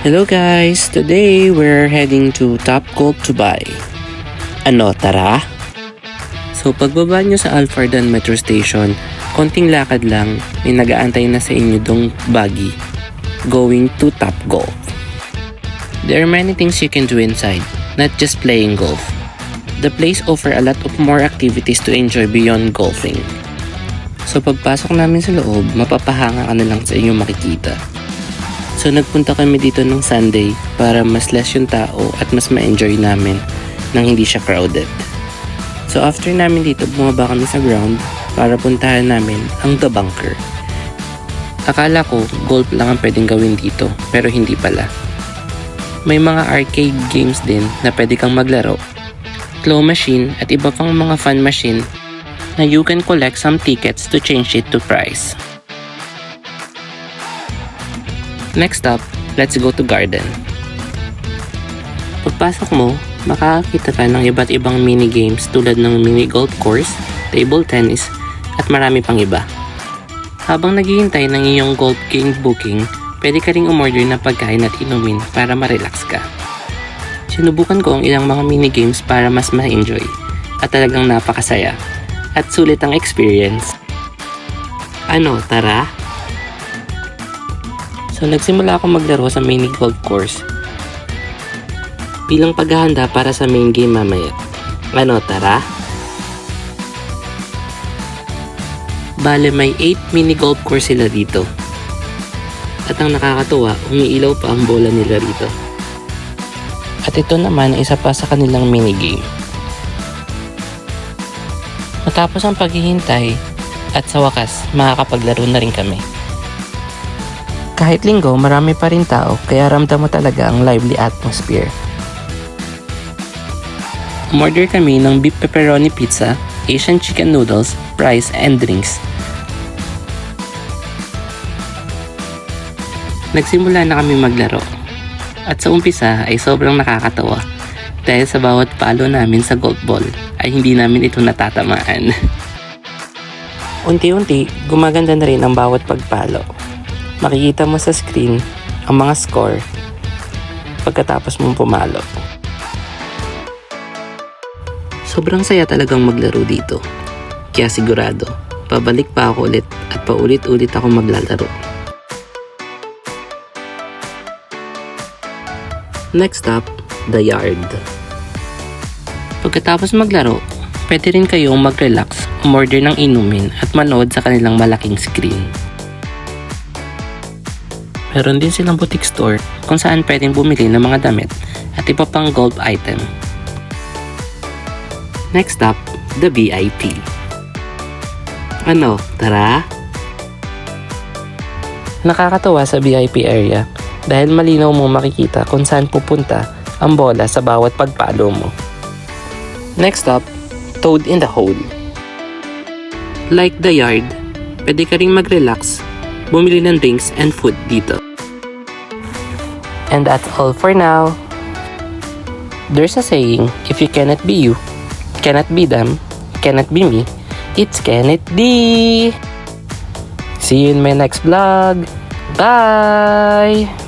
Hello guys! Today we're heading to Top Golf to buy. Ano, tara? So pagbaba nyo sa Alfardan Metro Station, konting lakad lang, may nag-aantay na sa inyo dong buggy going to Top Golf. There are many things you can do inside, not just playing golf. The place offer a lot of more activities to enjoy beyond golfing. So pagpasok namin sa loob, mapapahanga ka na lang sa inyong makikita. So nagpunta kami dito ng Sunday para mas less yung tao at mas ma-enjoy namin nang hindi siya crowded. So after namin dito, bumaba kami sa ground para puntahan namin ang The Bunker. Akala ko golf lang ang pwedeng gawin dito, pero hindi pala. May mga arcade games din na pwede kang maglaro, claw machine at iba pang mga fun machine na you can collect some tickets to change it to prize. Next up, let's go to garden. Pagpasok mo, makakakita ka ng iba't ibang mini games tulad ng mini golf course, table tennis, at marami pang iba. Habang naghihintay ng iyong golf game booking, pwede ka ring umorder ng pagkain at inumin para ma-relax ka. Sinubukan ko ang ilang mga mini games para mas ma-enjoy at talagang napakasaya at sulit ang experience. Ano, tara? So nagsimula ako maglaro sa mini golf course bilang paghahanda para sa main game mamaya. Ano, tara? Bale may 8 mini golf course sila dito. At ang nakakatuwa, umiilaw pa ang bola nila rito. At ito naman ay isa pa sa kanilang mini game. Matapos ang paghihintay at sa wakas, makakapaglaro na rin kami. Kahit linggo, marami pa rin tao, kaya ramdam mo talaga ang lively atmosphere. Umorder kami ng beef pepperoni pizza, Asian chicken noodles, fries, and drinks. Nagsimula na kami maglaro. At sa umpisa ay sobrang nakakatawa dahil sa bawat palo namin sa golf ball ay hindi namin ito natatamaan. Unti-unti, gumaganda na rin ang bawat pagpalo. Makikita mo sa screen ang mga score pagkatapos mong pumalo. Sobrang saya talagang maglaro dito. Kaya sigurado, pabalik pa ako ulit at paulit-ulit ako maglalaro. Next up, the yard. Pagkatapos maglaro, pwede rin kayong mag-relax, umorder ng inumin at manood sa kanilang malaking screen. Meron din silang boutique store kung saan pwedeng bumili ng mga damit at iba pang golf item. Next up, the VIP. Ano, tara? Nakakatawa sa VIP area dahil malinaw mong makikita kung saan pupunta ang bola sa bawat pagpalo mo. Next up, Toad in the Hole. Like the yard, pwede ka ring mag-relax, bumili ng drinks and food dito. And that's all for now. There's a saying, if you cannot be you, cannot be them, cannot be me, it's can it be. See you in my next vlog. Bye!